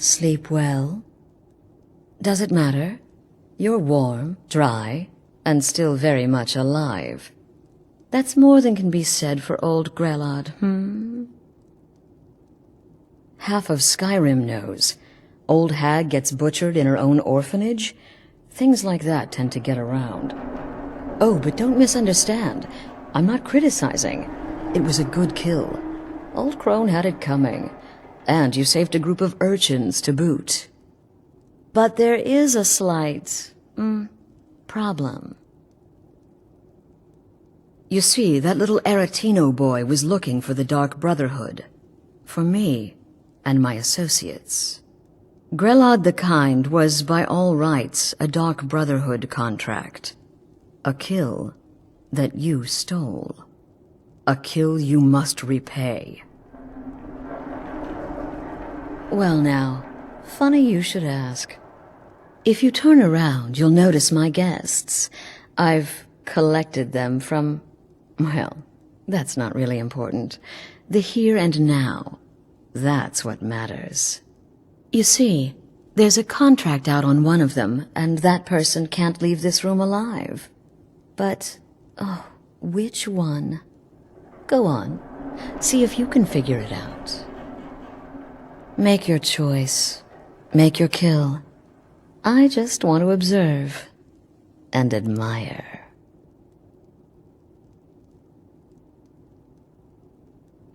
Sleep well? Does it matter? You're warm, dry, and still very much alive. That's more than can be said for old Grelod, Half of Skyrim knows. Old hag gets butchered in her own orphanage. Things like that tend to get around. Oh, but don't misunderstand. I'm not criticizing. It was a good kill. Old Crone had it coming. And you saved a group of urchins to boot. But there is a slight, problem. You see, that little Aretino boy was looking for the Dark Brotherhood. For me and my associates. Grelod the Kind was, by all rights, a Dark Brotherhood contract. A kill that you stole. A kill you must repay. Well now, funny you should ask. If you turn around, you'll notice my guests. I've collected them from, well, that's not really important. The here and now. That's what matters. You see, there's a contract out on one of them, and that person can't leave this room alive. But, oh, which one? Go on, see if you can figure it out. Make your choice. Make your kill. I just want to observe and admire.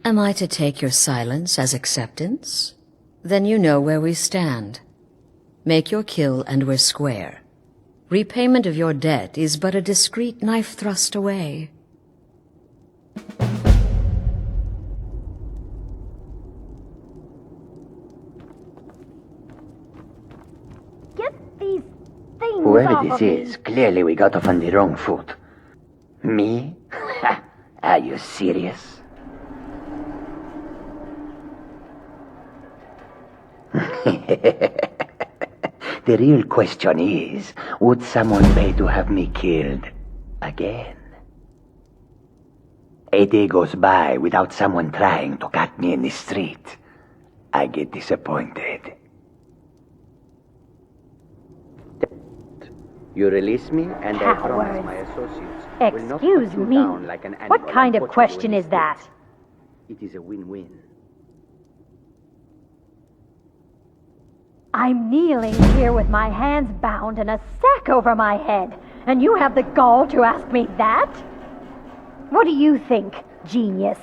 Am I to take your silence as acceptance? Then you know where we stand. Make your kill and we're square. Repayment of your debt is but a discreet knife thrust away. Get these things Whoever off this of me. is, clearly we got off on the wrong foot. Me? Are you serious? The real question is, would someone pay to have me killed again? A day goes by without someone trying to cut me in the street. I get disappointed. You release me, and I promise my associates will not put Excuse you me. down like an animal. What kind and of put you question in is the that? streets. It is a win-win. I'm kneeling here with my hands bound and a sack over my head, and you have the gall to ask me that? What do you think, genius?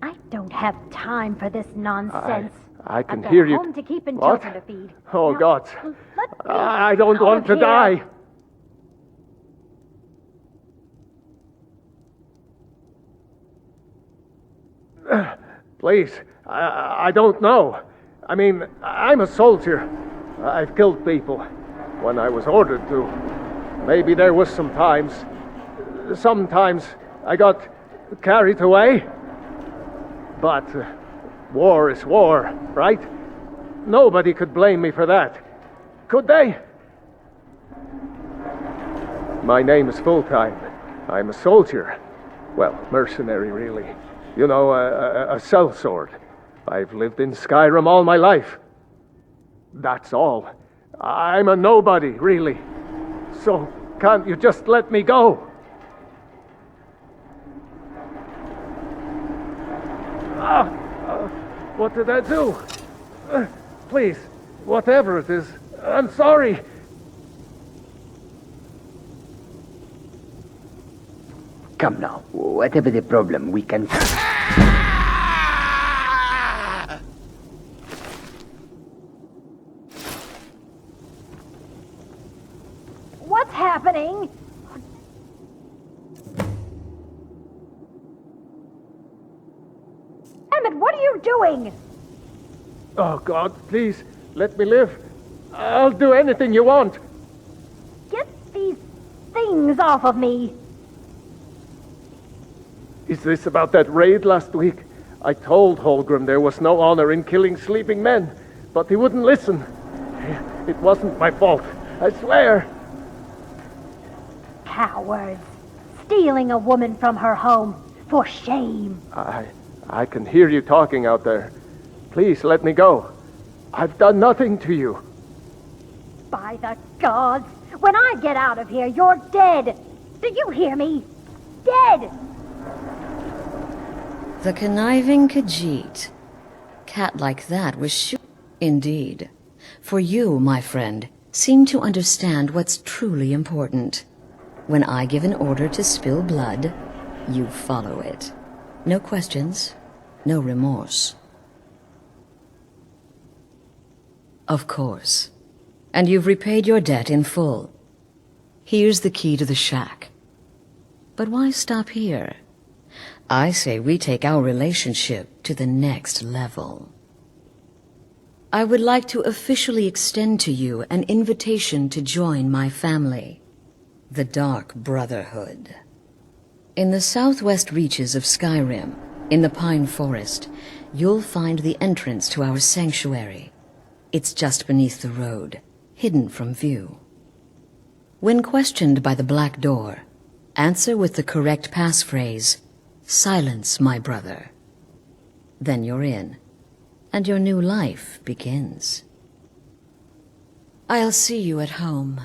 I don't have time for this nonsense. I can I've got hear a you. home to keep and What? children to feed. Oh, Now, God. let me I don't out want of to here. die. Please, I don't know. I mean, I'm a soldier. I've killed people when I was ordered to. Maybe there was sometimes I got carried away. But war is war, right? Nobody could blame me for that. Could they? My name is Full-Time. I'm a soldier. Well, mercenary, really. You know, a sellsword. I've lived in Skyrim all my life. That's all. I'm a nobody, really. So, can't you just let me go? What did I do? Please, whatever it is, I'm sorry. Come now, whatever the problem, we can... What's happening? Emmett, what are you doing? Oh, God, please, let me live. I'll do anything you want. Get these things off of me. Is this about that raid last week? I told Holgrim there was no honor in killing sleeping men, but he wouldn't listen. It wasn't my fault, I swear. Cowards. Stealing a woman from her home. For shame. I can hear you talking out there. Please let me go. I've done nothing to you. By the gods! When I get out of here, you're dead! Do you hear me? Dead! The conniving Khajiit. Cat like that was Indeed. For you, my friend, seem to understand what's truly important. When I give an order to spill blood, you follow it. No questions, no remorse. Of course. And you've repaid your debt in full. Here's the key to the shack. But why stop here? I say we take our relationship to the next level. I would like to officially extend to you an invitation to join my family, the Dark Brotherhood. In the southwest reaches of Skyrim, in the Pine Forest, you'll find the entrance to our sanctuary. It's just beneath the road, hidden from view. When questioned by the Black Door, answer with the correct passphrase, "Silence, my brother." Then you're in, and your new life begins. I'll see you at home.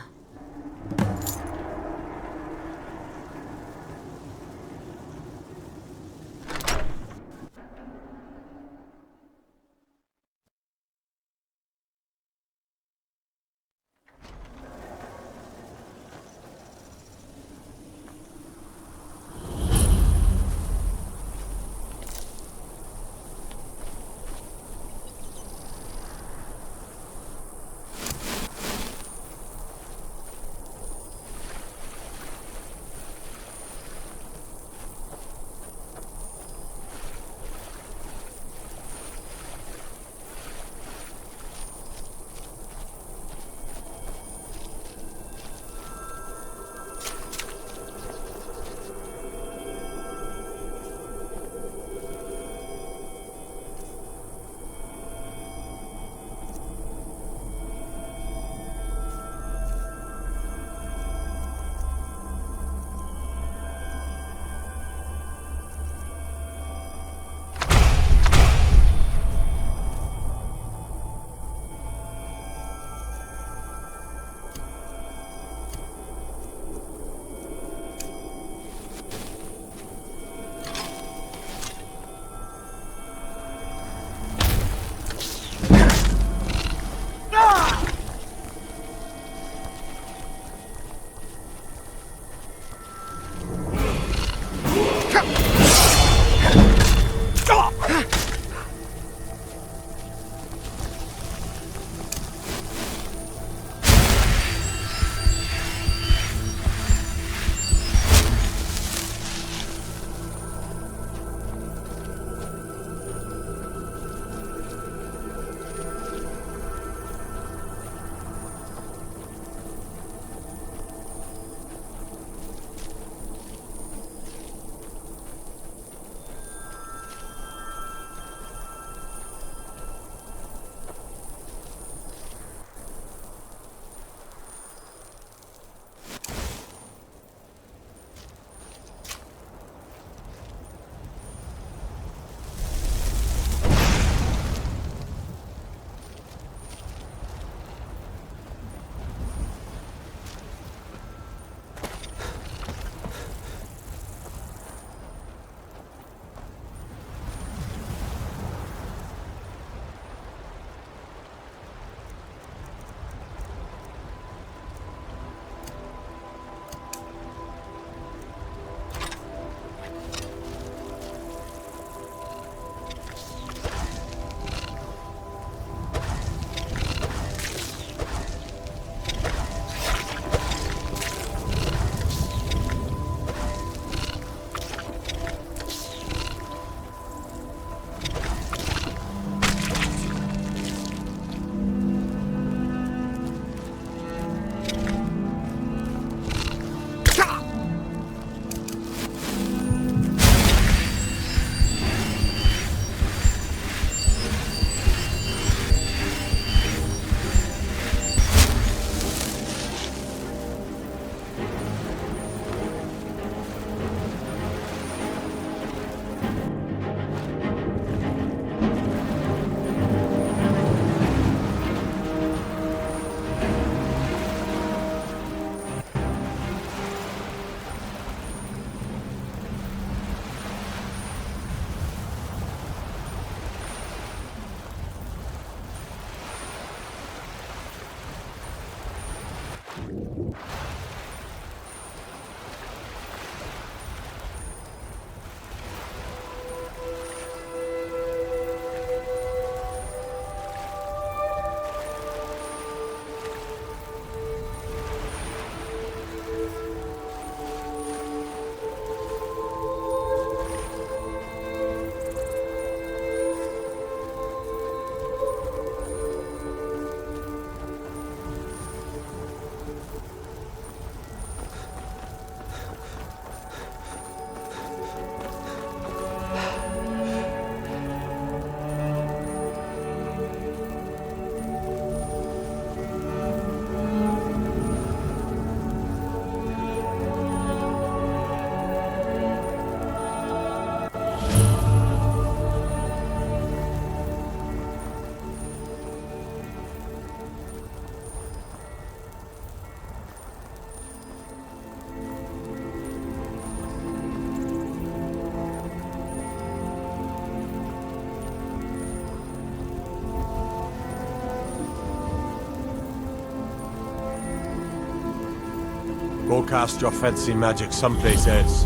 Go cast your fancy magic someplace else.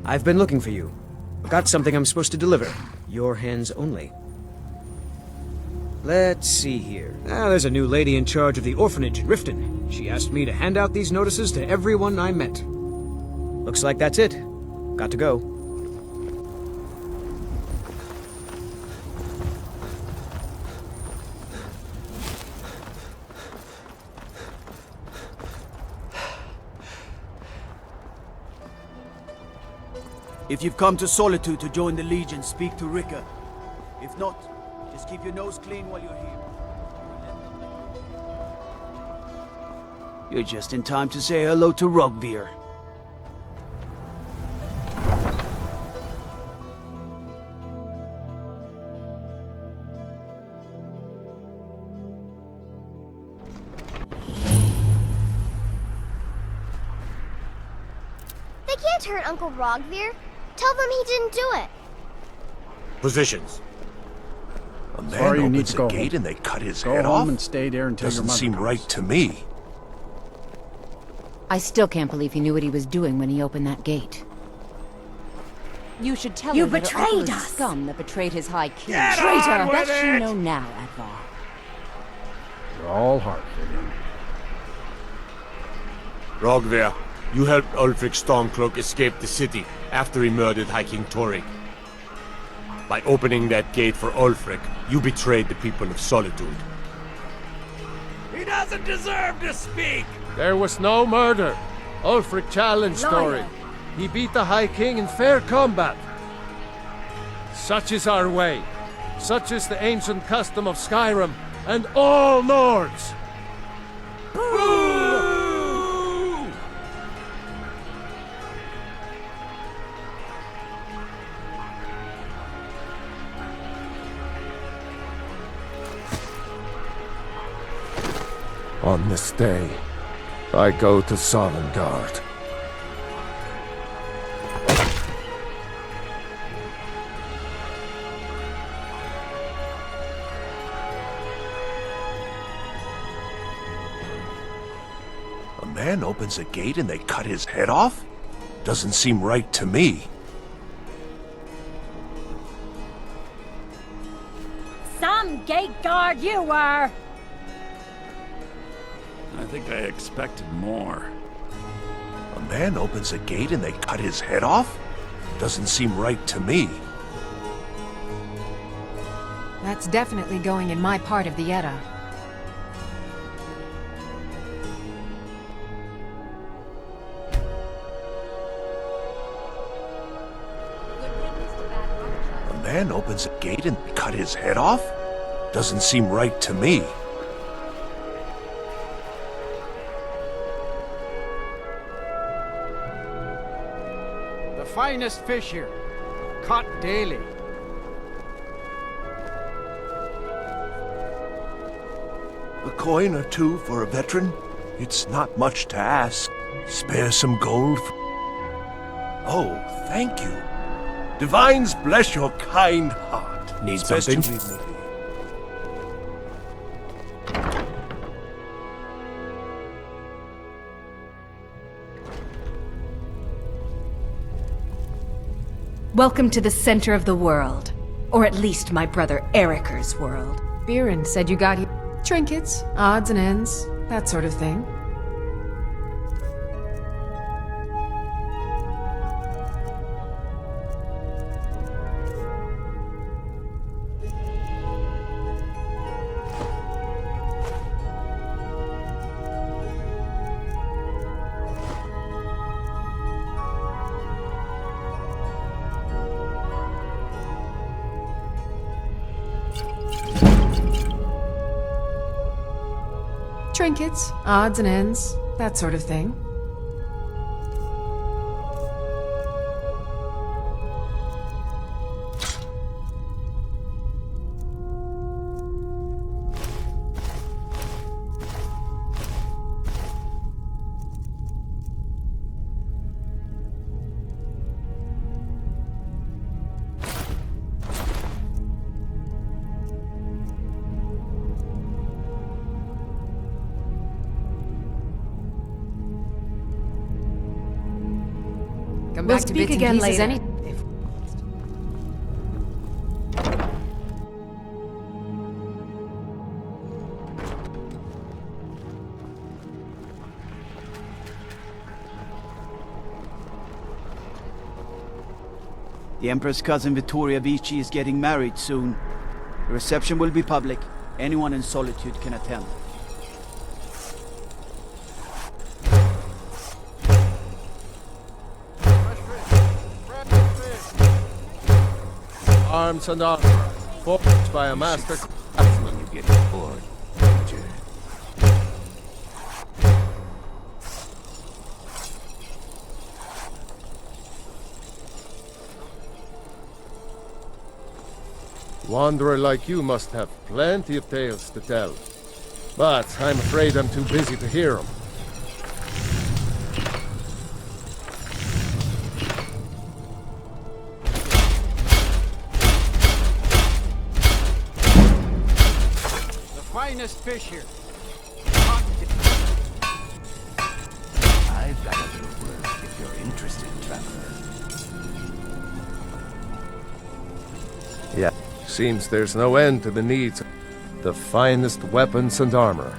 I've been looking for you. Got something I'm supposed to deliver. Your hands only. Let's see here. There's a new lady in charge of the orphanage in Riften. She asked me to hand out these notices to everyone I met. Looks like that's it. Got to go. If you've come to Solitude to join the Legion, speak to Rika. If not, just keep your nose clean while you're here. You're just in time to say hello to Rugveer. They can't hurt Uncle Rogveer. Tell them he didn't do it. Positions. A man Sorry, you need opens to go a gate home. and they cut his Go head home off? and stay there until your Doesn't mother seem comes. right to me. I still can't believe he knew what he was doing when he opened that gate. You should tell You her that her betrayed uncle is us. scum that betrayed his high king. Traitor! That she know now, Advar. You're all heart, Vivian. Rogver, you helped Ulfric Stormcloak escape the city after he murdered High King Torrig. By opening that gate for Ulfric, you betrayed the people of Solitude. He doesn't deserve to speak! There was no murder. Ulfric challenged Lawyer. Torrig. He beat the High King in fair combat. Such is our way. Such is the ancient custom of Skyrim and all Nords. On this day, I go to Sovngarde. A man opens a gate and they cut his head off? Doesn't seem right to me. Some gate guard you were! I think I expected more. A man opens a gate and they cut his head off? Doesn't seem right to me. That's definitely going in my part of the Edda. A man opens a gate and they cut his head off? Doesn't seem right to me. The finest fish here. Caught daily. A coin or two for a veteran? It's not much to ask. Spare some gold. Oh, thank you. Divines bless your kind heart. Need It's best you something? leave me be. Welcome to the center of the world. Or at least my brother Eriker's world. Biren said you got here. Trinkets, odds and ends, that sort of thing. Trinkets, odds and ends, that sort of thing. Come We'll back to speak bits and again pieces later. The Emperor's cousin Vittoria Vici is getting married soon. The reception will be public. Anyone in Solitude can attend. Arms and armor, forged by a master craftsman. You get bored, Roger. Wanderer like you must have plenty of tales to tell. But I'm afraid I'm too busy to hear them. The finest fish here. I've got a little work if you're interested, traveler. Yeah. Seems there's no end to the needs of the finest weapons and armor.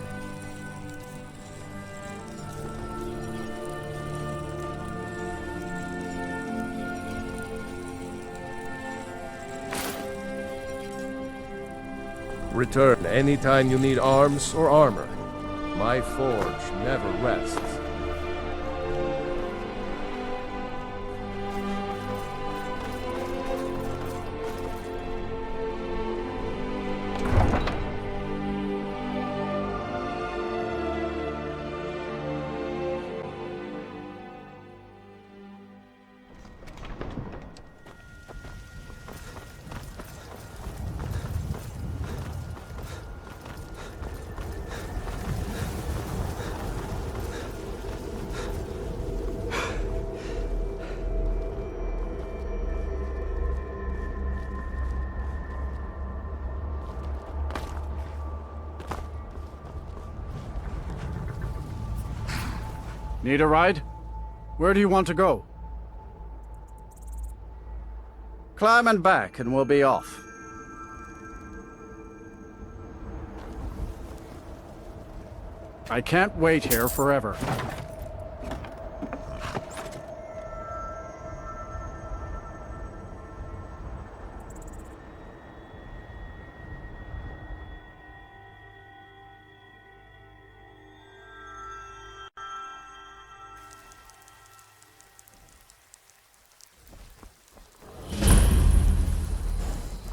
Return anytime you need arms or armor. My forge never rests. Need a ride? Where do you want to go? Climb and back and we'll be off. I can't wait here forever.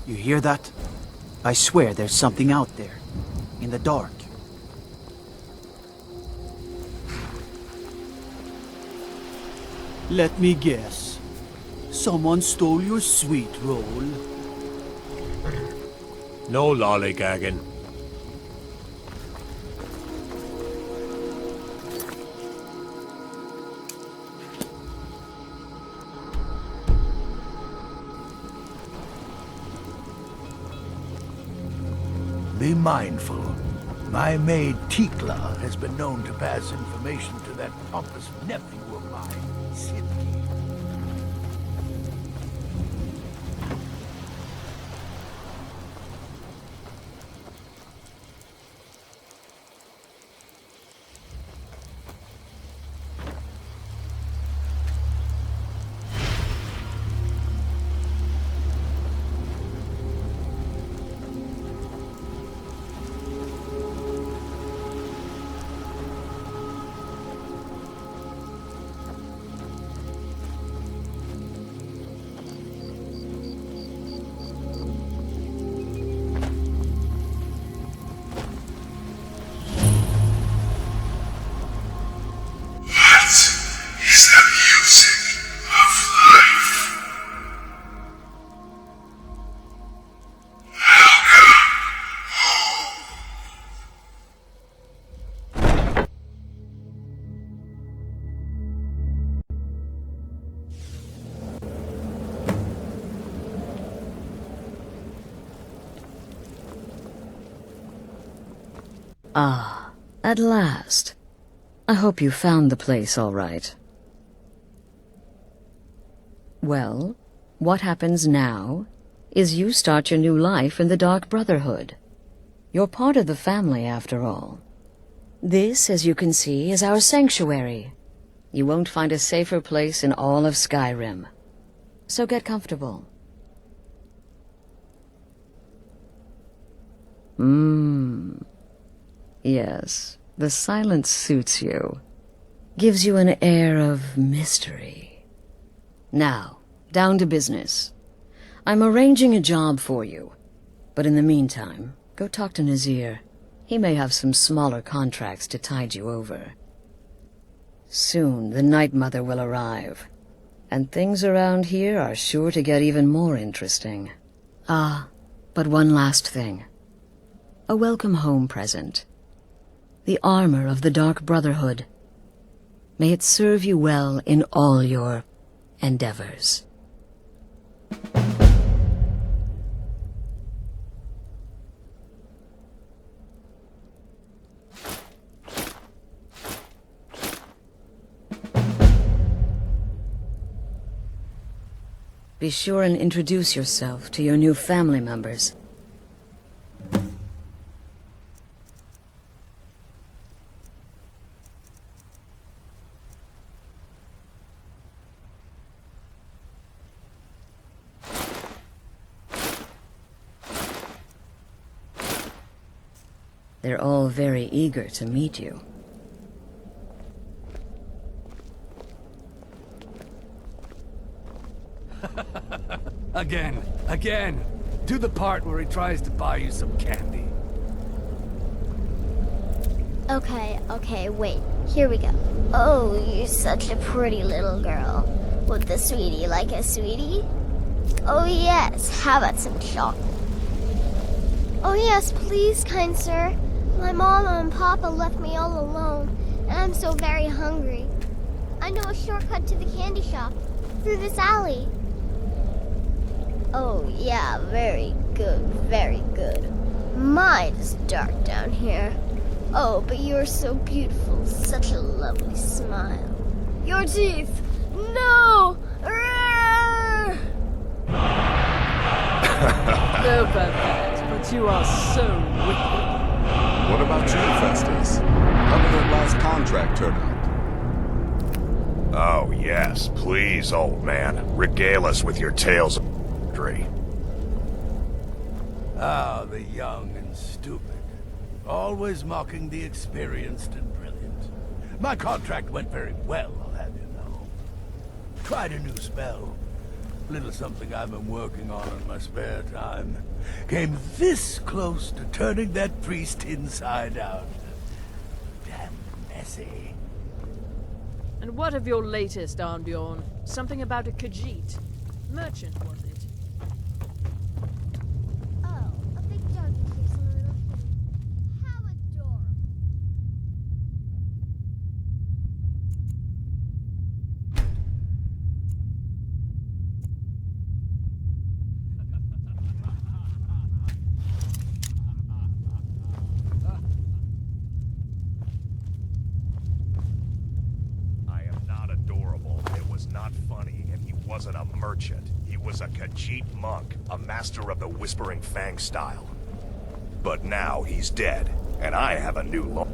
You hear that? I swear there's something out there. In the dark. Let me guess. Someone stole your sweet roll. No lollygagging. Be mindful. My maid Tikla has been known to pass information to that pompous nephew of mine, Sidney. Ah, at last. I hope you found the place all right. Well, what happens now is you start your new life in the Dark Brotherhood. You're part of the family, after all. This, as you can see, is our sanctuary. You won't find a safer place in all of Skyrim. So get comfortable. Yes, the silence suits you. Gives you an air of mystery. Now, down to business. I'm arranging a job for you. But in the meantime, go talk to Nazir. He may have some smaller contracts to tide you over. Soon, the Night Mother will arrive. And things around here are sure to get even more interesting. Ah, but one last thing. A welcome home present. The armor of the Dark Brotherhood. May it serve you well in all your endeavors. Be sure and introduce yourself to your new family members. They're all very eager to meet you. Again. Do the part where he tries to buy you some candy. Okay, wait. Here we go. Oh, you're such a pretty little girl. Would the sweetie like a sweetie? Oh yes, how about some chocolate? Oh yes, please, kind sir. My mama and papa left me all alone, and I'm so very hungry. I know a shortcut to the candy shop, through this alley. Oh yeah, very good, very good. My, it's dark down here. Oh, but you're so beautiful, such a lovely smile. Your teeth! No! Arrgh! No, Babette, but you are so wicked. What about you, Festus? How did that last contract turn out? Oh, yes. Please, old man. Regale us with your tales of victory. Ah, the young and stupid. Always mocking the experienced and brilliant. My contract went very well, I'll have you know. Tried a new spell. Little something I've been working on in my spare time. Came this close to turning that priest inside out. Damn messy. And what of your latest, Arnbjorn? Something about a Khajiit. Merchant, was it? Oh, a big dog keeps a little kitty. How adorable. I am not adorable. It was not funny, and he wasn't a merchant. He was a Khajiit monk, a master of the Whispering Fang style. But now he's dead, and I have a new law.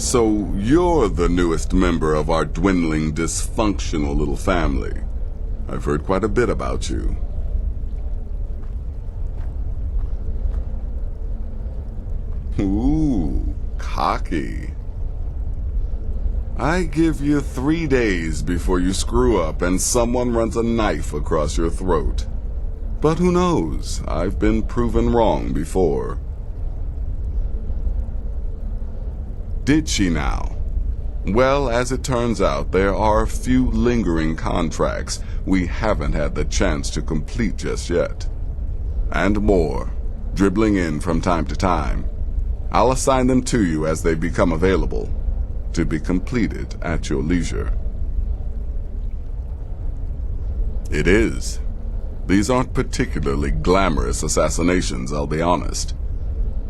So you're the newest member of our dwindling, dysfunctional little family. I've heard quite a bit about you. Ooh, cocky. I give you 3 days before you screw up and someone runs a knife across your throat. But who knows? I've been proven wrong before. Did she now? Well, as it turns out, there are a few lingering contracts we haven't had the chance to complete just yet. And more, dribbling in from time to time. I'll assign them to you as they become available, to be completed at your leisure. It is. These aren't particularly glamorous assassinations, I'll be honest.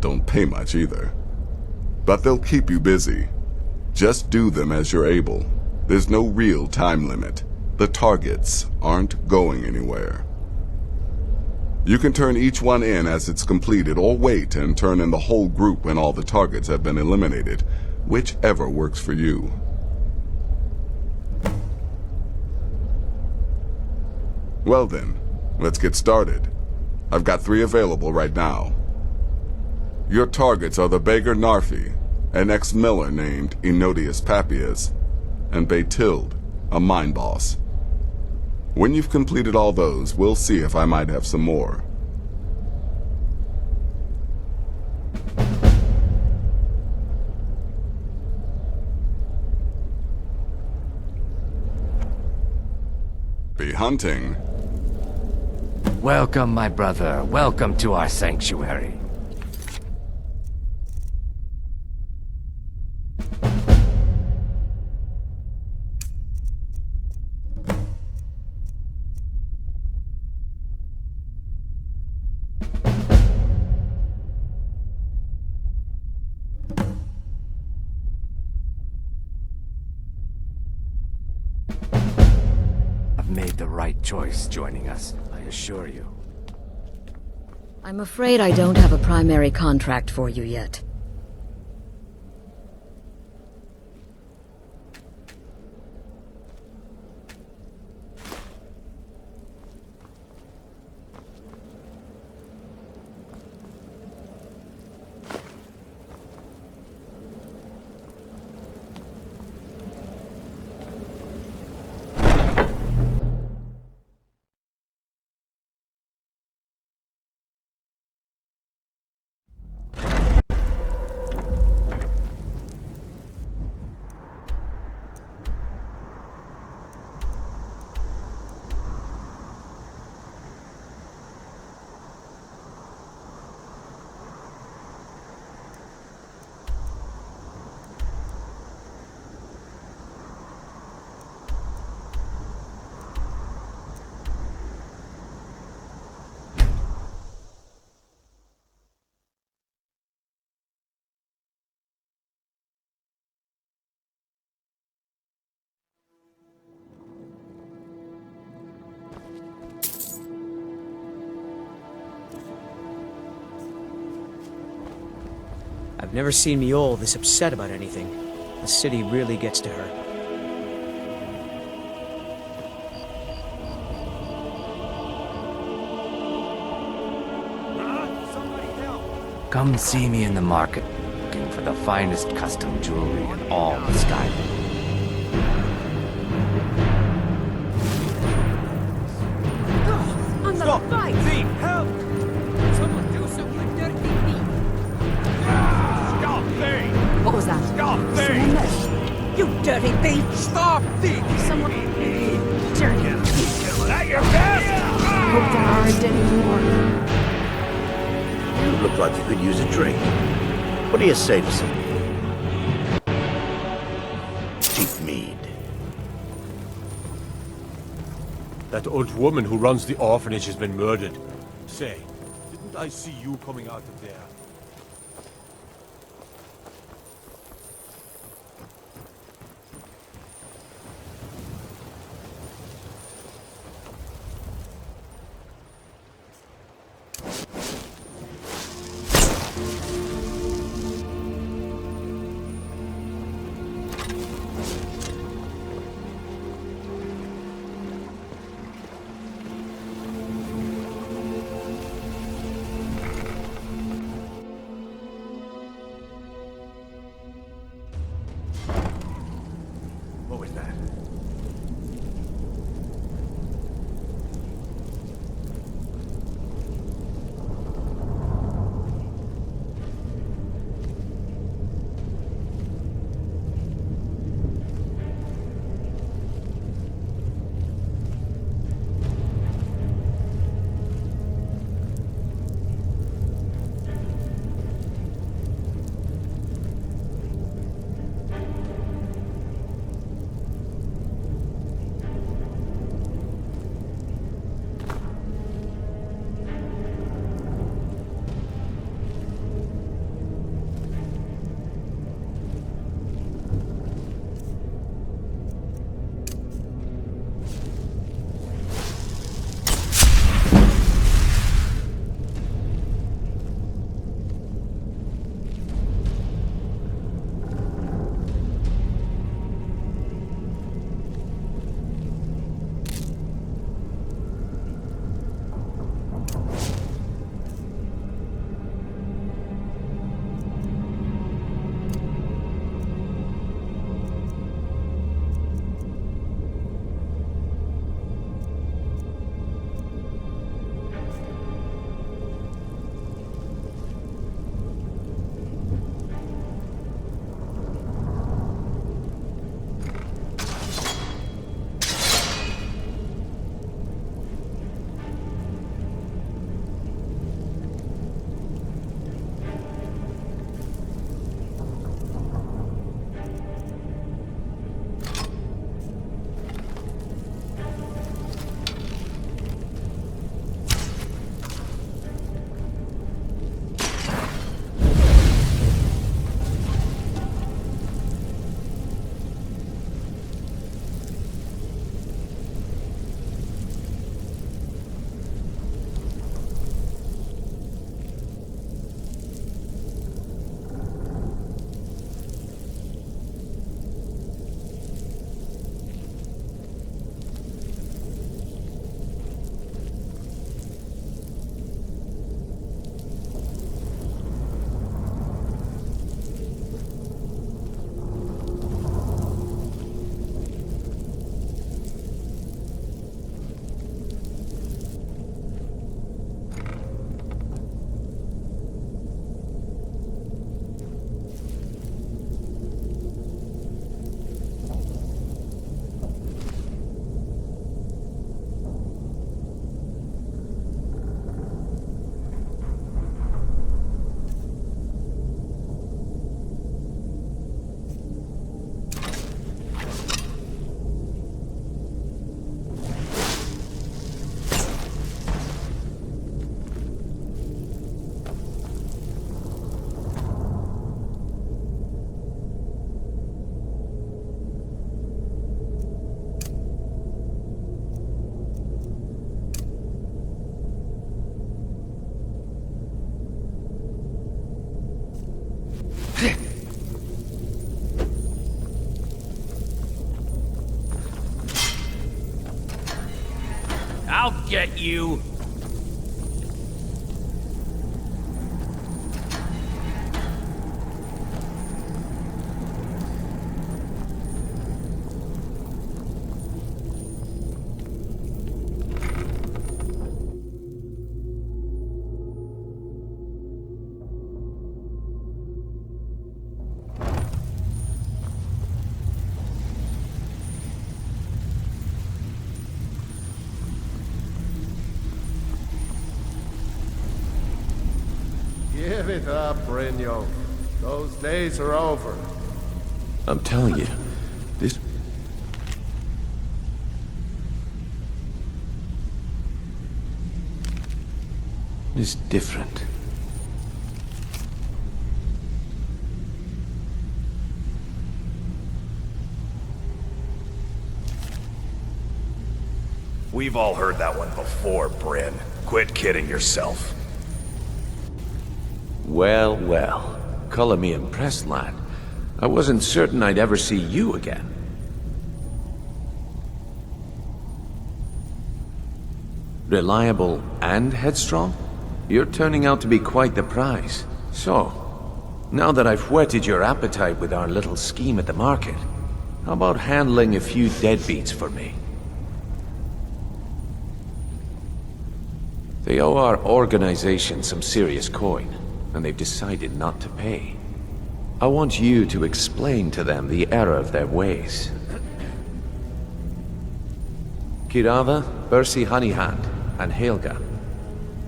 Don't pay much either. But they'll keep you busy. Just do them as you're able. There's no real time limit. The targets aren't going anywhere. You can turn each one in as it's completed, or wait and turn in the whole group when all the targets have been eliminated. Whichever works for you. Well then, let's get started. I've got 3 available right now. Your targets are the beggar Narfi, an ex-miller named Enodius Papias, and Baytild, a mine boss. When you've completed all those, we'll see if I might have some more. Be hunting. Welcome, my brother. Welcome to our sanctuary. Made the right choice joining us, I assure you. I'm afraid I don't have a primary contract for you yet. I've never seen Miol this upset about anything. The city really gets to her. Come see me in the market, looking for the finest custom jewelry in all the Skyrim. Stop! Thief! Help! Someone do something dirty thief! Stop thief! What was that? Stop thief! You dirty thief! Stop thief! Someone... Dirty thief! Is that your best? I hope there aren't any more. You look like you could use a drink. What do you say to some cheap mead? That old woman who runs the orphanage has been murdered. Say, didn't I see you coming out of there? I'll get you! Give it up, Brynjolf. Those days are over. I'm telling you, this... is different. We've all heard that one before, Bryn. Quit kidding yourself. Well, well. Color me impressed, lad. I wasn't certain I'd ever see you again. Reliable and headstrong? You're turning out to be quite the prize. So, now that I've whetted your appetite with our little scheme at the market, how about handling a few deadbeats for me? They owe our organization some serious coin, and they've decided not to pay. I want you to explain to them the error of their ways. Kirava, Bersi Honeyhand, and Helga.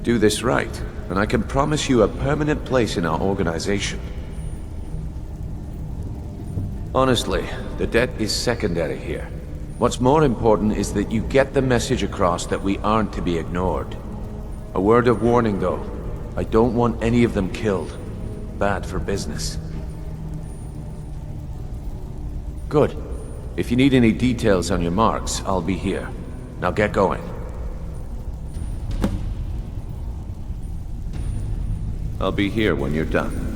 Do this right, and I can promise you a permanent place in our organization. Honestly, the debt is secondary here. What's more important is that you get the message across that we aren't to be ignored. A word of warning, though. I don't want any of them killed. Bad for business. Good. If you need any details on your marks, I'll be here. Now get going. I'll be here when you're done.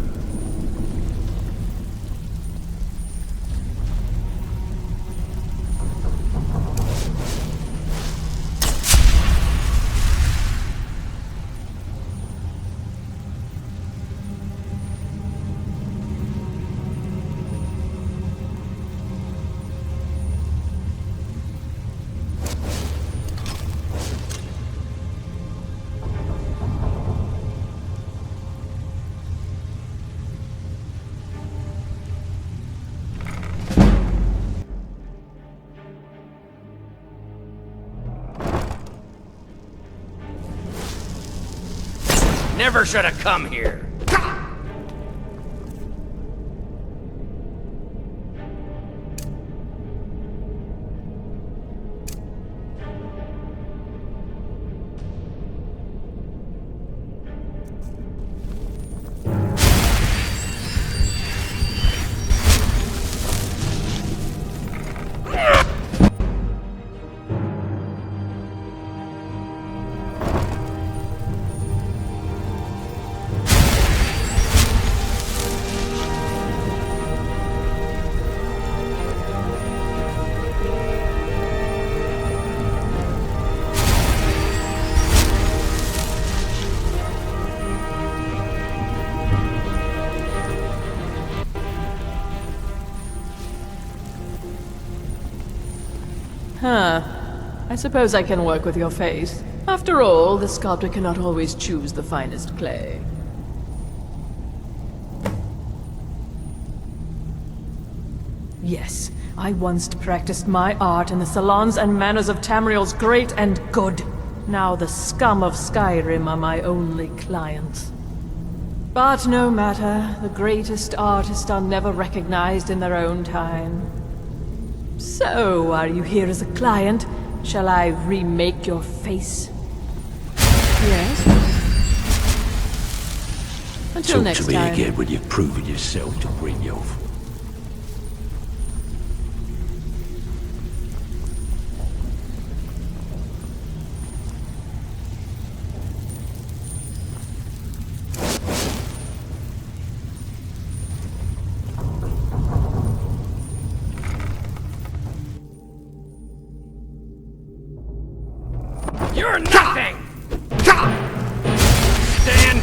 Never should have come here. Huh. I suppose I can work with your face. After all, the sculptor cannot always choose the finest clay. Yes, I once practiced my art in the salons and manners of Tamriel's great and good. Now the scum of Skyrim are my only clients. But no matter, the greatest artists are never recognized in their own time. So, are you here as a client? Shall I remake your face? Yes? Until next time. Talk to me again when you've proven yourself to Brynjolf. You're nothing! Stand!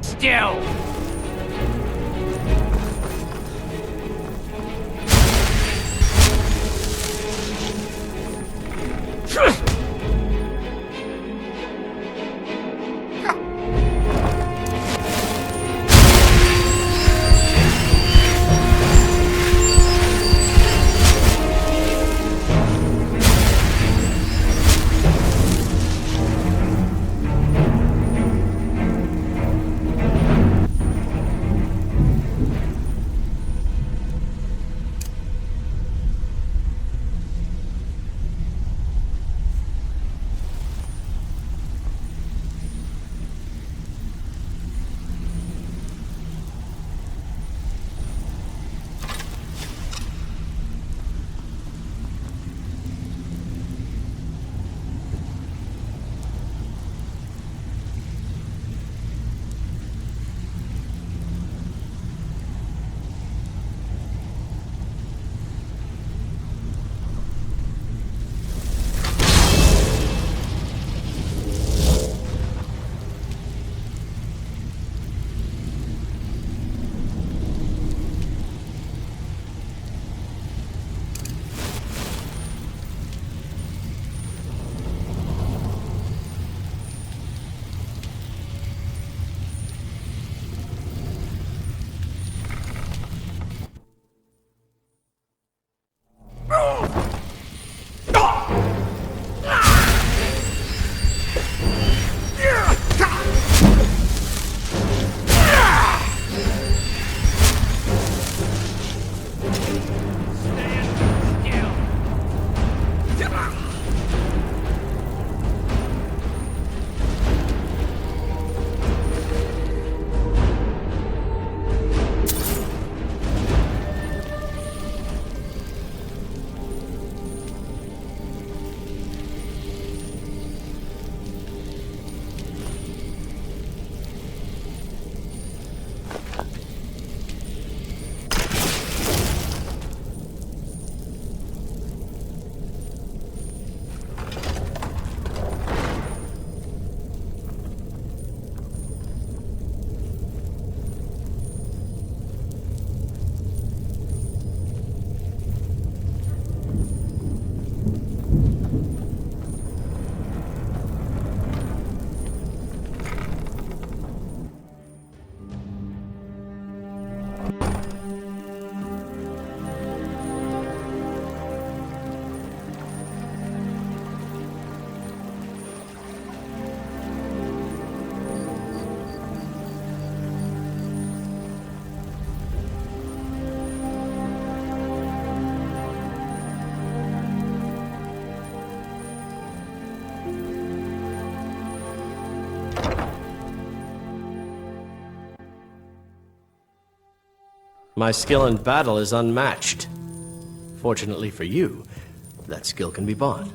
Still! My skill in battle is unmatched. Fortunately for you, that skill can be bought.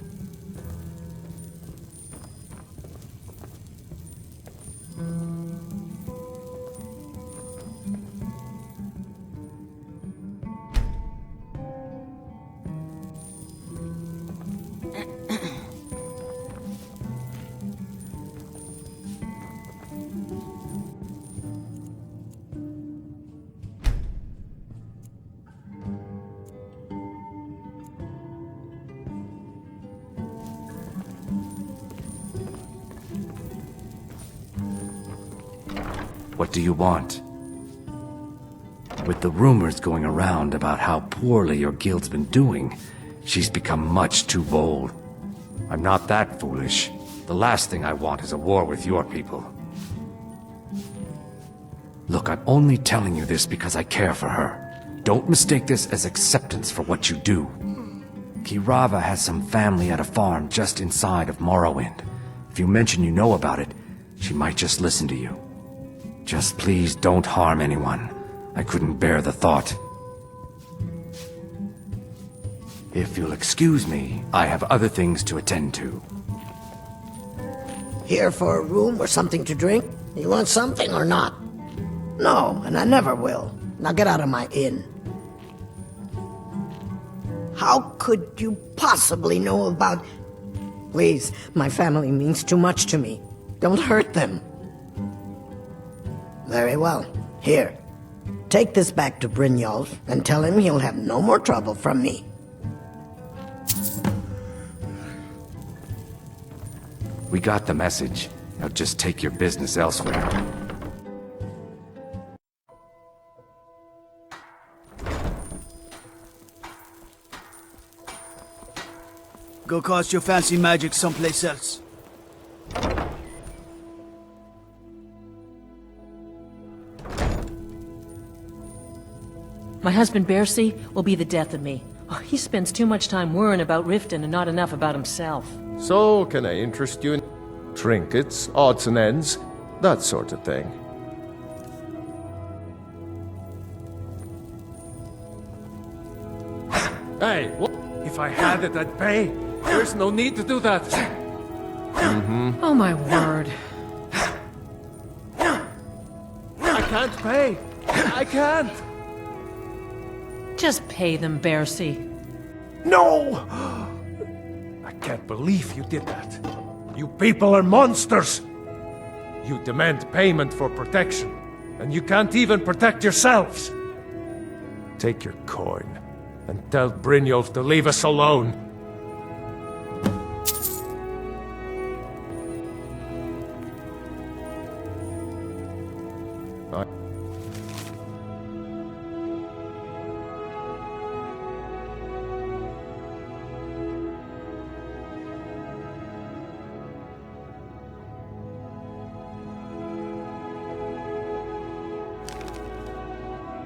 What do you want? With the rumors going around about how poorly your guild's been doing, she's become much too bold. I'm not that foolish. The last thing I want is a war with your people. Look, I'm only telling you this because I care for her. Don't mistake this as acceptance for what you do. Kirava has some family at a farm just inside of Morrowind. If you mention you know about it, she might just listen to you. Just please don't harm anyone. I couldn't bear the thought. If you'll excuse me, I have other things to attend to. Here for a room or something to drink? You want something or not? No, and I never will. Now get out of my inn. How could you possibly know about... Please, my family means too much to me. Don't hurt them. Very well. Here. Take this back to Brynjolf and tell him he'll have no more trouble from me. We got the message. Now just take your business elsewhere. Go cast your fancy magic someplace else. My husband Bercy will be the death of me. Oh, he spends too much time worrying about Riften and not enough about himself. So, can I interest you in trinkets, odds and ends, that sort of thing? Hey, what? If I had it, I'd pay. There's no need to do that. Oh my word. I can't pay. I can't. Just pay them, Bercy. No! I can't believe you did that. You people are monsters. You demand payment for protection, and you can't even protect yourselves. Take your coin and tell Brynjolf to leave us alone.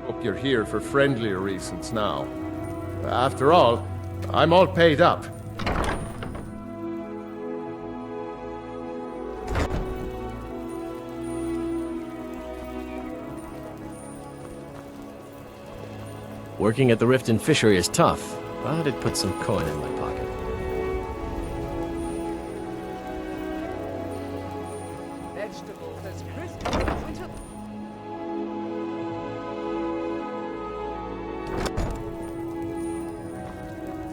Hope you're here for friendlier reasons now. After all, I'm all paid up. Working at the Riften fishery is tough, but it puts some coin in my pocket. Vegetables as crisp.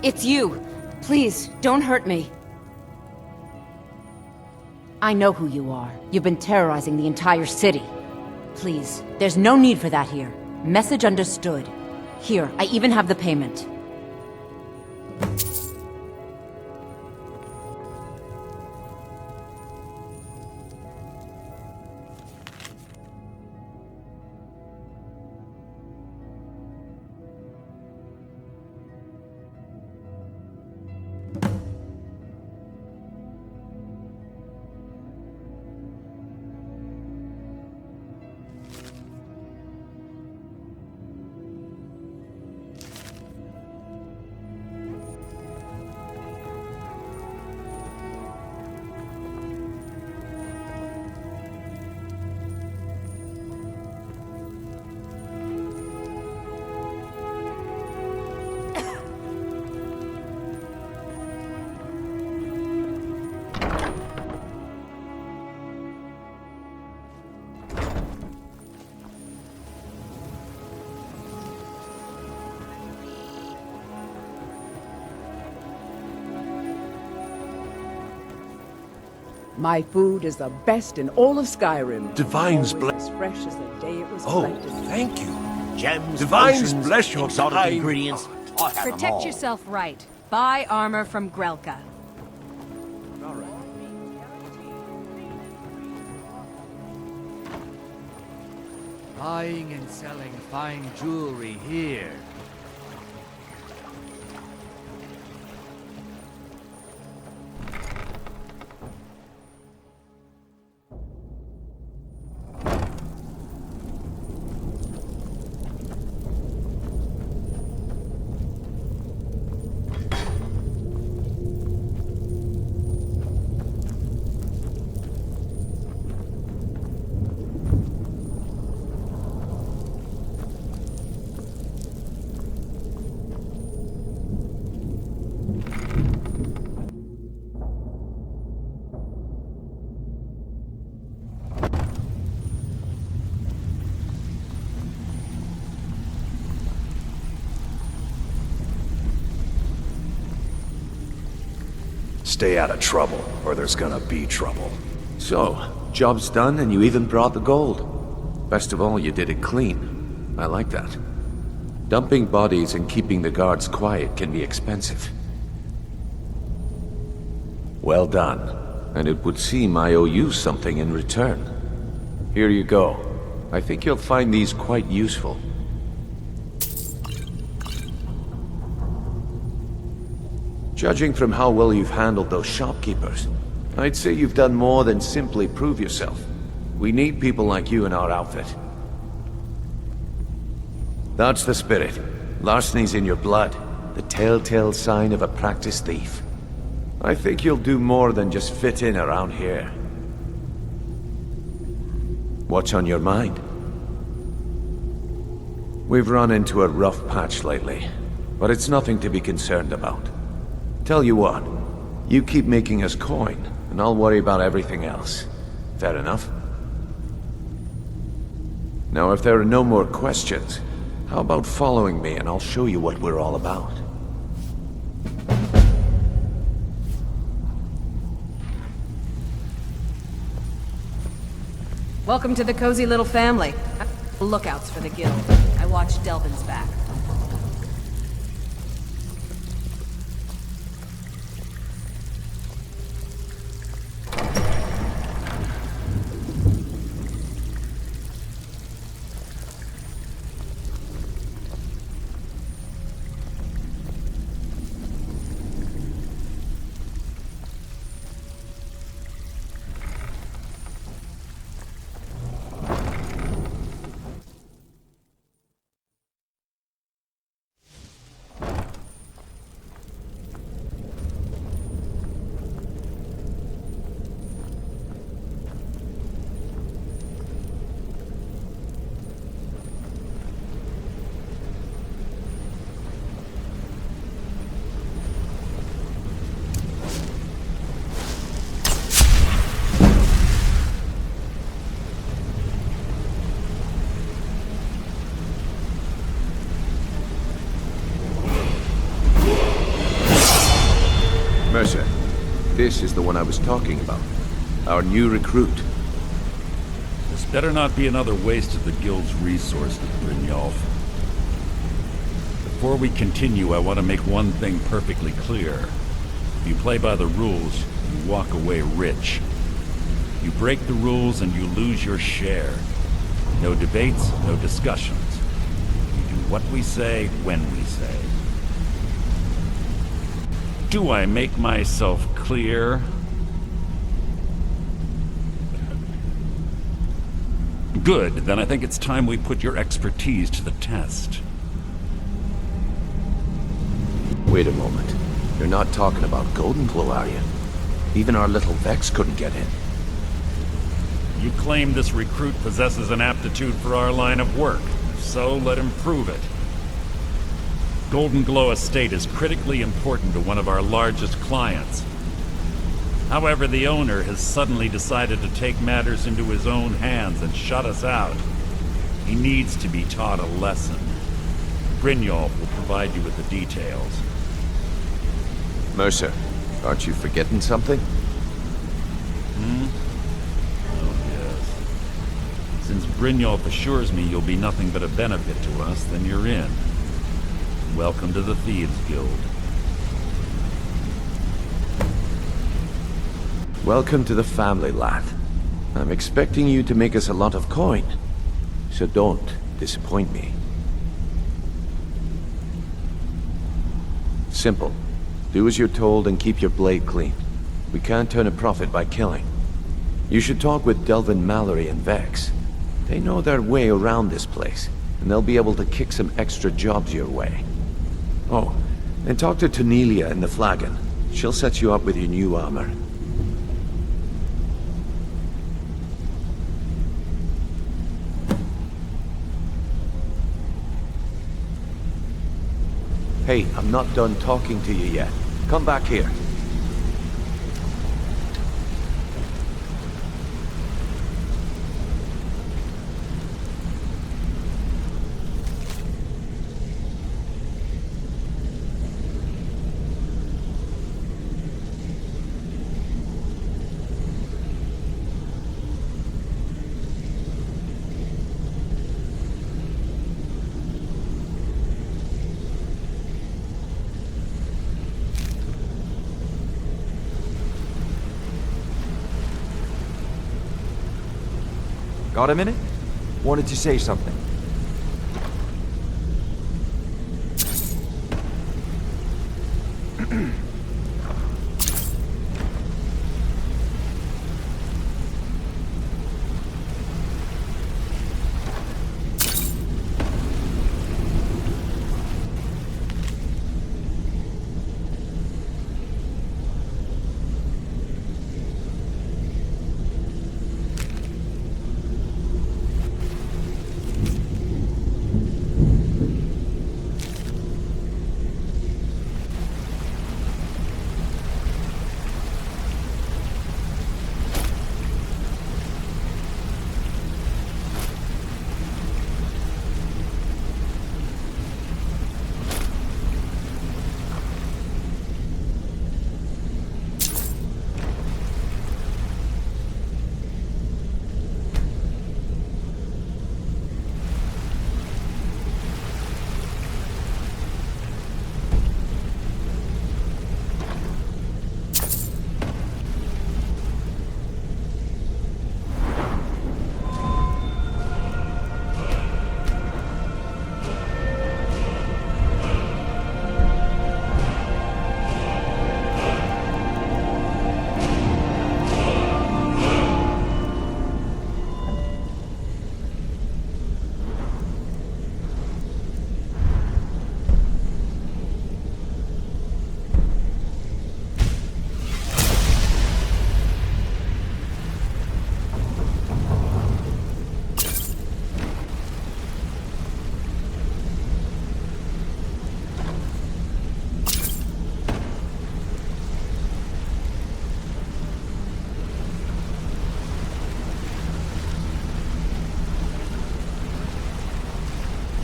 It's you. Please, don't hurt me. I know who you are. You've been terrorizing the entire city. Please, there's no need for that here. Message understood. Here, I even have the payment. My food is the best in all of Skyrim. Divine's Always as fresh as the day it was Oh, collected. thank you. Gems, Divine's potions, bless your exotic kind ingredients. I have them Protect all. yourself right. Buy armor from Grelka. Buying and selling fine jewelry here. Stay out of trouble, or there's gonna be trouble. So, job's done and you even brought the gold. Best of all, you did it clean. I like that. Dumping bodies and keeping the guards quiet can be expensive. Well done. And it would seem I owe you something in return. Here you go. I think you'll find these quite useful. Judging from how well you've handled those shopkeepers, I'd say you've done more than simply prove yourself. We need people like you in our outfit. That's the spirit. Larceny's in your blood, the telltale sign of a practiced thief. I think you'll do more than just fit in around here. What's on your mind? We've run into a rough patch lately, but it's nothing to be concerned about. Tell you what, you keep making us coin, and I'll worry about everything else. Fair enough? Now, if there are no more questions, how about following me and I'll show you what we're all about? Welcome to the cozy little family. Lookouts for the guild. I watched Delvin's back. Mercer, this is the one I was talking about. Our new recruit. This better not be another waste of the Guild's resources, Brynjolf. Before we continue, I want to make one thing perfectly clear. If you play by the rules, you walk away rich. You break the rules and you lose your share. No debates, no discussions. We do what we say, when we say. Do I make myself clear? Good, then I think it's time we put your expertise to the test. Wait a moment. You're not talking about Golden Glow, are you? Even our little Vex couldn't get in. You claim this recruit possesses an aptitude for our line of work. If so, let him prove it. Golden Glow Estate is critically important to one of our largest clients. However, the owner has suddenly decided to take matters into his own hands and shut us out. He needs to be taught a lesson. Brynjolf will provide you with the details. Mercer, aren't you forgetting something? Oh, yes. Since Brynjolf assures me you'll be nothing but a benefit to us, then you're in. Welcome to the Thieves Guild. Welcome to the family, lad. I'm expecting you to make us a lot of coin. So don't disappoint me. Simple. Do as you're told and keep your blade clean. We can't turn a profit by killing. You should talk with Delvin Mallory and Vex. They know their way around this place, and they'll be able to kick some extra jobs your way. Oh, and talk to Tonelia in the Flagon. She'll set you up with your new armor. Hey, I'm not done talking to you yet. Come back here. Got a minute? Wanted to say something.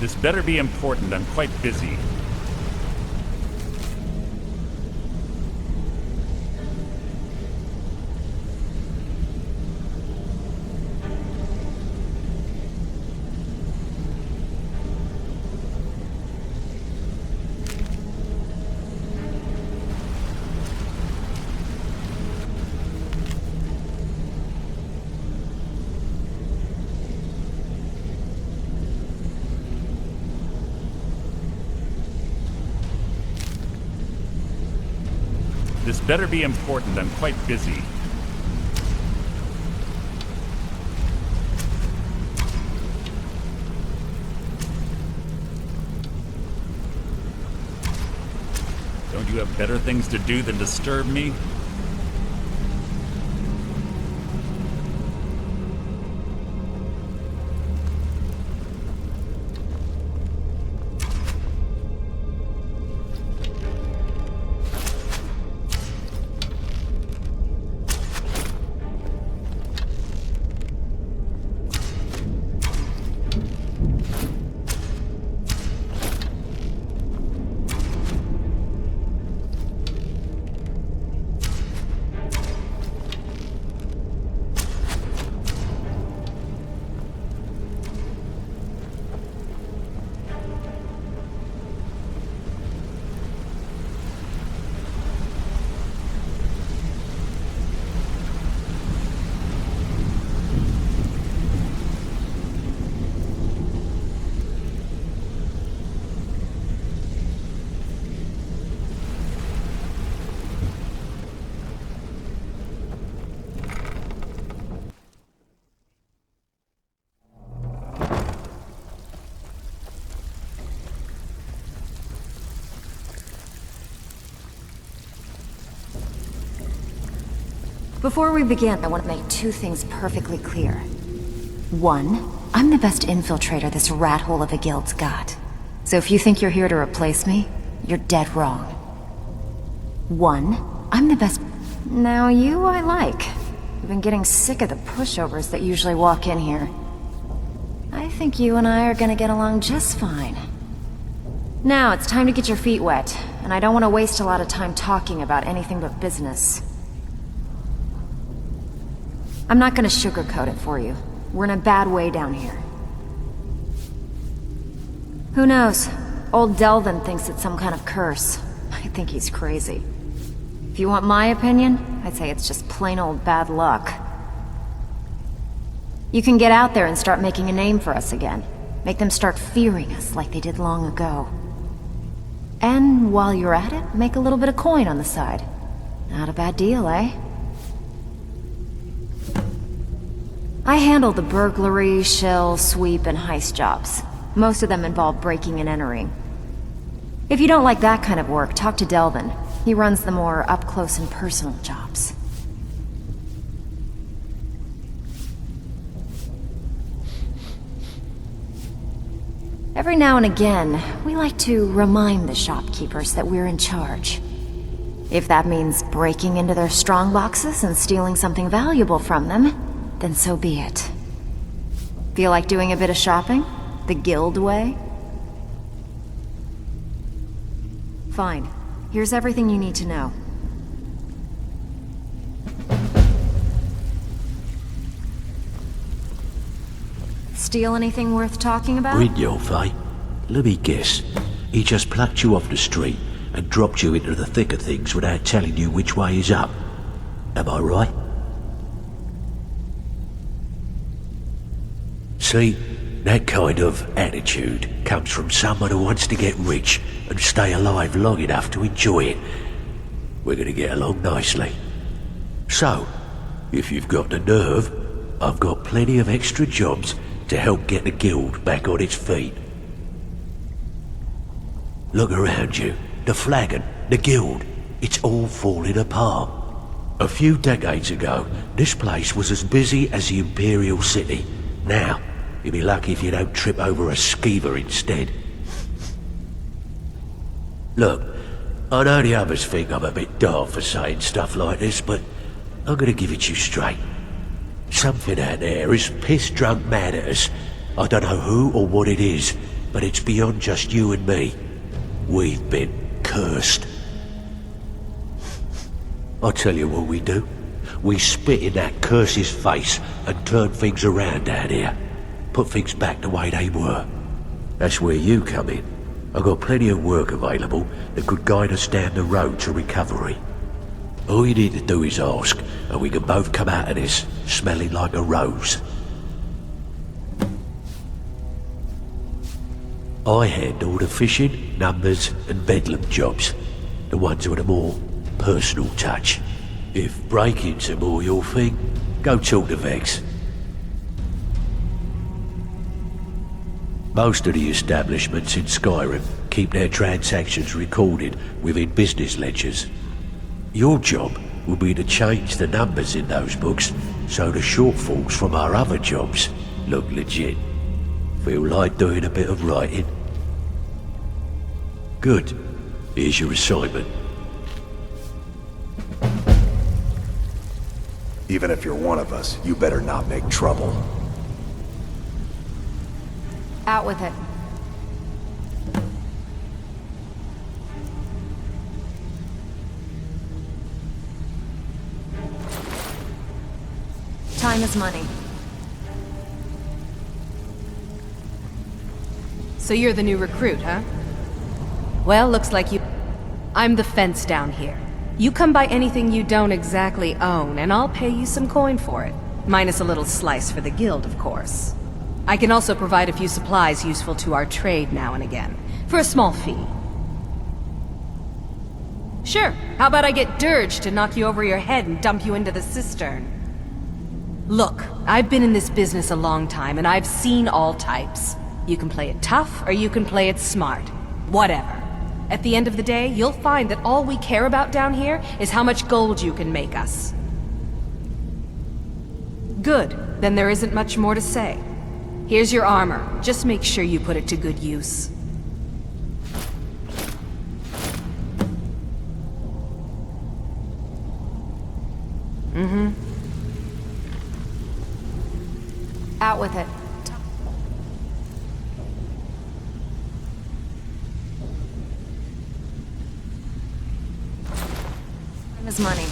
This better be important. I'm quite busy. This better be important. I'm quite busy. Don't you have better things to do than disturb me? Before we begin, I want to make two things perfectly clear. One, I'm the best infiltrator this rat hole of a guild's got. So if you think you're here to replace me, you're dead wrong. One, I'm the best... Now you I like. I've been getting sick of the pushovers that usually walk in here. I think you and I are gonna get along just fine. Now it's time to get your feet wet, and I don't want to waste a lot of time talking about anything but business. I'm not gonna sugarcoat it for you. We're in a bad way down here. Who knows? Old Delvin thinks it's some kind of curse. I think he's crazy. If you want my opinion, I'd say it's just plain old bad luck. I've been getting sick of the pushovers that usually walk in here. I think you and I are gonna get along just fine. Now it's time to get your feet wet, and I don't want to waste a lot of time talking about anything but business. I'm not gonna sugarcoat it for you. We're in a bad way down here. Who knows? Old Delvin thinks it's some kind of curse. I think he's crazy. If you want my opinion, I'd say it's just plain old bad luck. You can get out there and start making a name for us again. Make them start fearing us like they did long ago. And while you're at it, make a little bit of coin on the side. Not a bad deal, eh? I handle the burglary, shell, sweep, and heist jobs. Most of them involve breaking and entering. If you don't like that kind of work, talk to Delvin. He runs the more up-close and personal jobs. Every now and again, we like to remind the shopkeepers that we're in charge. If that means breaking into their strong boxes and stealing something valuable from them, then so be it. Feel like doing a bit of shopping? The guild way? Fine. Here's everything you need to know. Steal anything worth talking about? Brynjolf, eh? Let me guess. He just plucked you off the street and dropped you into the thick of things without telling you which way is up. Am I right? See, that kind of attitude comes from someone who wants to get rich and stay alive long enough to enjoy it. We're gonna get along nicely. So, if you've got the nerve, I've got plenty of extra jobs to help get the guild back on its feet. Look around you. The flagon, the guild, it's all falling apart. A few decades ago, this place was as busy as the Imperial City. Now, you'll be lucky if you don't trip over a skeever instead. Look, I know the others think I'm a bit daft for saying stuff like this, but I'm gonna give it you straight. Something out there is piss-drunk mad at us. I don't know who or what it is, but it's beyond just you and me. We've been cursed. I'll tell you what we do. We spit in that curse's face and turn things around down here. Put things back the way they were. That's where you come in. I've got plenty of work available that could guide us down the road to recovery. All you need to do is ask, and we can both come out of this smelling like a rose. I handle the fishing, numbers, and bedlam jobs. The ones with a more personal touch. If breaking's more your thing, go talk to Vex. Most of the establishments in Skyrim keep their transactions recorded within business ledgers. Your job will be to change the numbers in those books so the shortfalls from our other jobs look legit. Feel like doing a bit of writing? Good. Here's your assignment. Even if you're one of us, you better not make trouble. Out with it. Time is money. So you're the new recruit, huh? Well, looks like you... I'm the fence down here. You come by anything you don't exactly own, and I'll pay you some coin for it. Minus a little slice for the guild, of course. I can also provide a few supplies useful to our trade now and again, for a small fee. Sure, how about I get Dirge to knock you over your head and dump you into the cistern? Look, I've been in this business a long time, and I've seen all types. You can play it tough, or you can play it smart. Whatever. At the end of the day, you'll find that all we care about down here is how much gold you can make us. Good. Then there isn't much more to say. Here's your armor. Just make sure you put it to good use. Out with it. Time is money.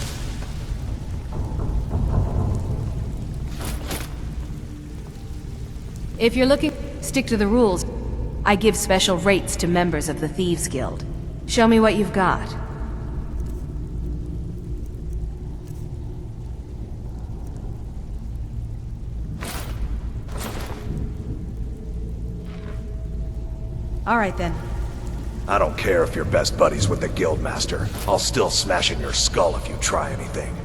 If you're looking, stick to the rules. I give special rates to members of the Thieves Guild. Show me what you've got. All right then. I don't care if you're best buddies with the Guildmaster. I'll still smash in your skull if you try anything.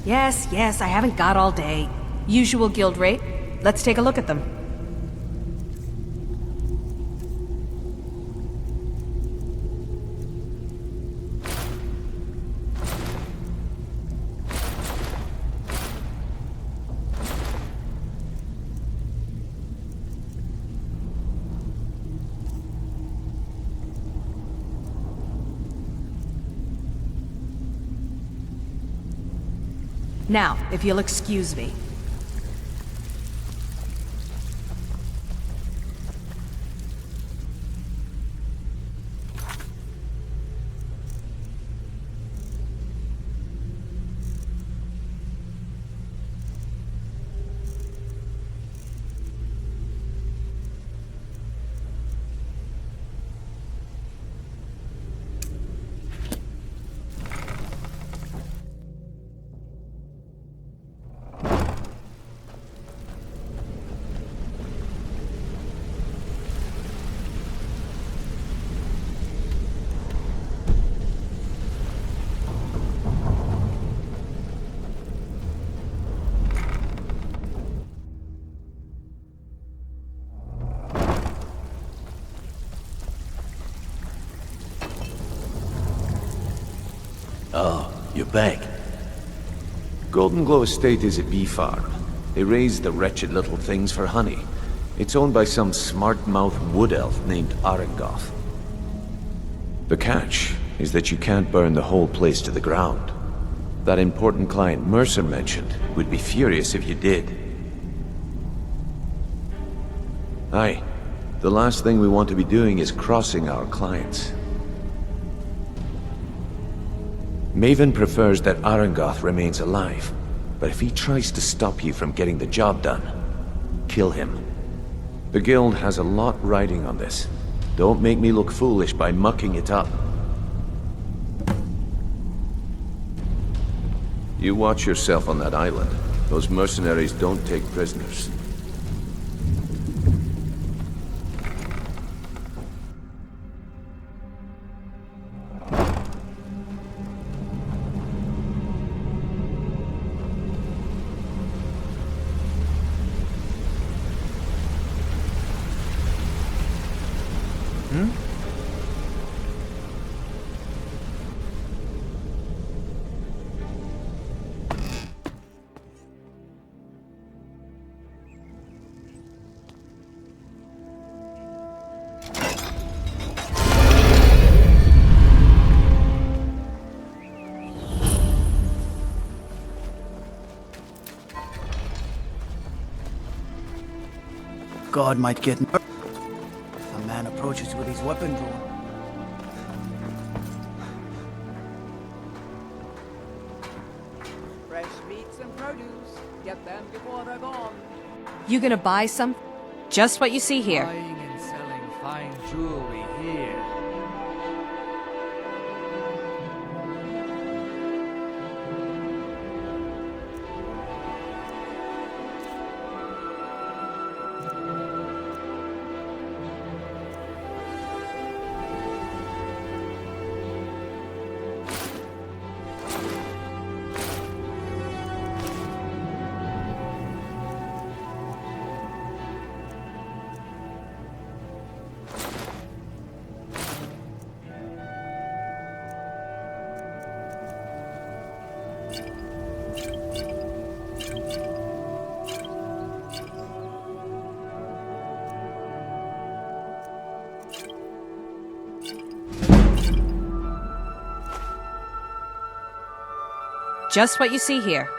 Yes, I haven't got all day. Usual guild rate. Let's take a look at them. Now, if you'll excuse me. Oh, you're back. Golden Glow Estate is a bee farm. They raise the wretched little things for honey. It's owned by some smart-mouthed wood elf named Arengoth. The catch is that you can't burn the whole place to the ground. That important client Mercer mentioned would be furious if you did. Aye, the last thing we want to be doing is crossing our clients. Maven prefers that Arengoth remains alive, but if he tries to stop you from getting the job done, kill him. The guild has a lot riding on this. Don't make me look foolish by mucking it up. You watch yourself on that island. Those mercenaries don't take prisoners. God might get nervous. A man approaches with his weapon drawn. Fresh meats and produce. Get them before they're gone. You gonna buy some? Just what you see here. Buying and selling fine jewelry here. Just what you see here.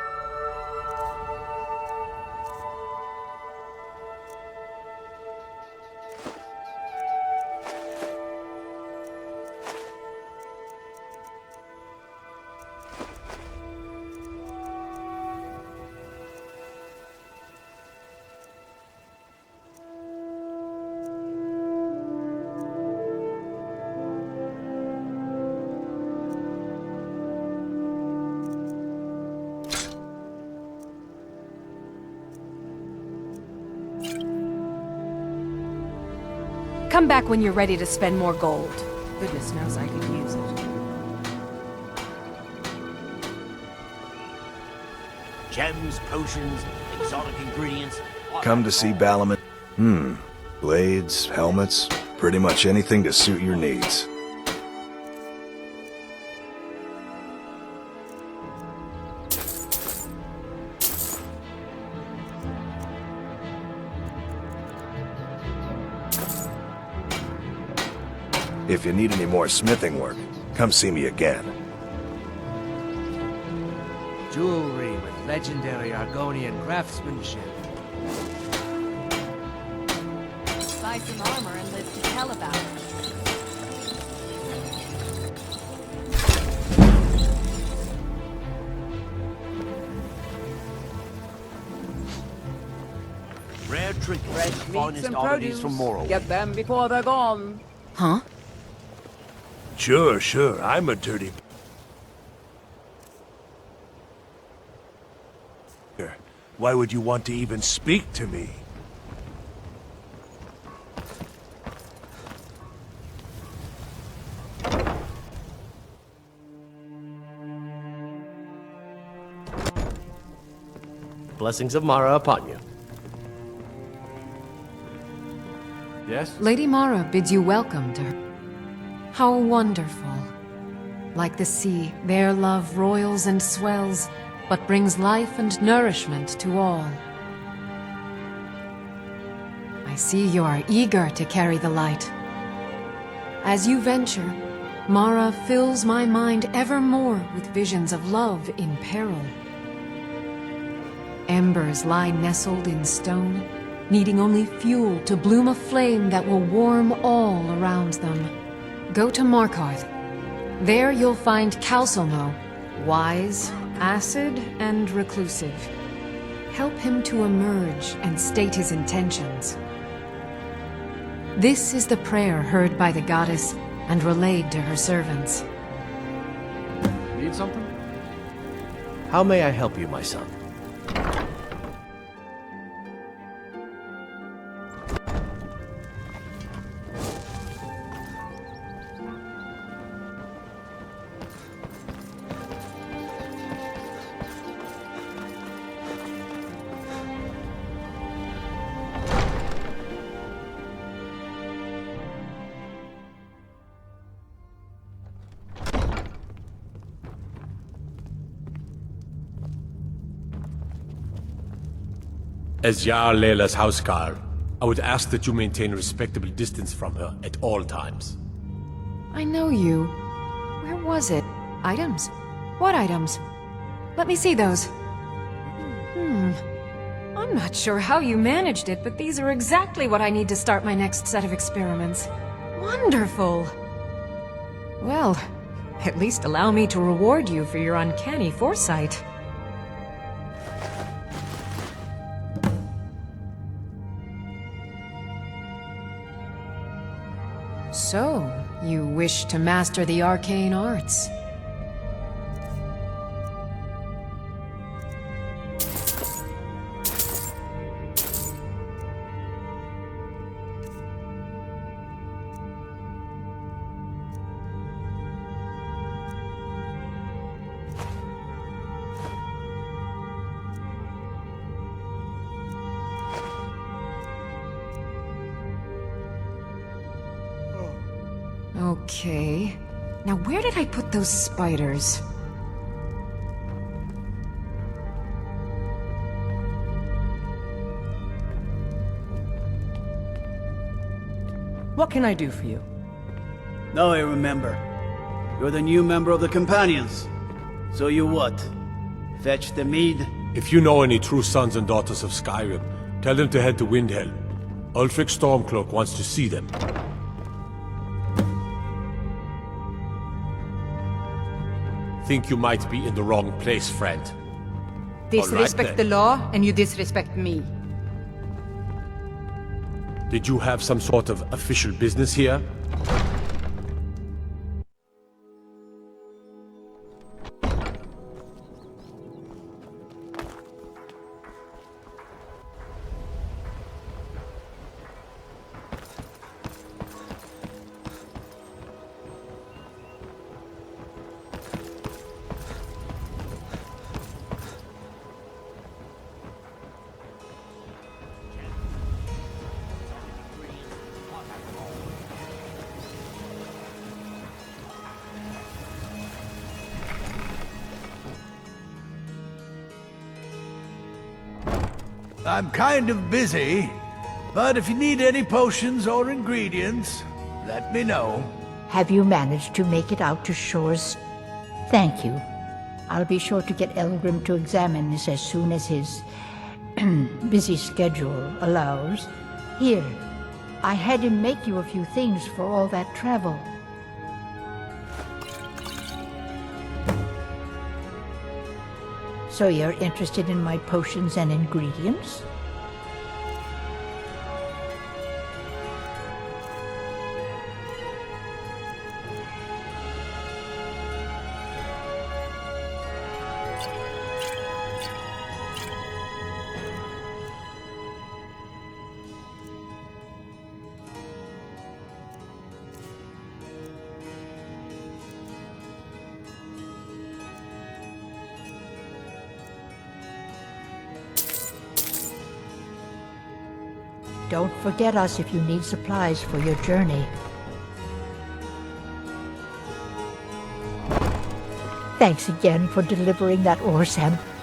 Come back when you're ready to spend more gold. Goodness knows I could use it. Gems, potions, exotic ingredients. Come to see Balaman? Blades, helmets, pretty much anything to suit your needs. If you need any more smithing work, come see me again. Jewelry with legendary Argonian craftsmanship. Buy some armor and live to tell about it. Rare trinkets, Fresh the meats finest and oddities produce. from Morrowind. Get them before they're gone. Huh? Sure, I'm a dirty... Why would you want to even speak to me? Blessings of Mara upon you. Yes? Lady Mara bids you welcome to her. How wonderful. Like the sea, their love roils and swells, but brings life and nourishment to all. I see you are eager to carry the light. As you venture, Mara fills my mind ever more with visions of love in peril. Embers lie nestled in stone, needing only fuel to bloom a flame that will warm all around them. Go to Markarth. There you'll find Calcelmo, wise, acid, and reclusive. Help him to emerge and state his intentions. This is the prayer heard by the goddess and relayed to her servants. Need something? How may I help you, my son? As Jarl Leila's housecarl, I would ask that you maintain a respectable distance from her at all times. I know you. Where was it? Items? What items? Let me see those. I'm not sure how you managed it, but these are exactly what I need to start my next set of experiments. Wonderful! Well, at least allow me to reward you for your uncanny foresight. So, you wish to master the arcane arts? Okay. Now where did I put those spiders? What can I do for you? Now I remember. You're the new member of the Companions. So you what? Fetch the mead? If you know any true sons and daughters of Skyrim, tell them to head to Windhelm. Ulfric Stormcloak wants to see them. Think you might be in the wrong place, friend. Disrespect the law, and you disrespect me. Did you have some sort of official business here? I'm kind of busy, but if you need any potions or ingredients, let me know. Have you managed to make it out to shores? Thank you. I'll be sure to get Elgrim to examine this as soon as his busy schedule allows. Here, I had him make you a few things for all that travel. So you're interested in my potions and ingredients? Don't forget us if you need supplies for your journey. Thanks again for delivering that ore sample.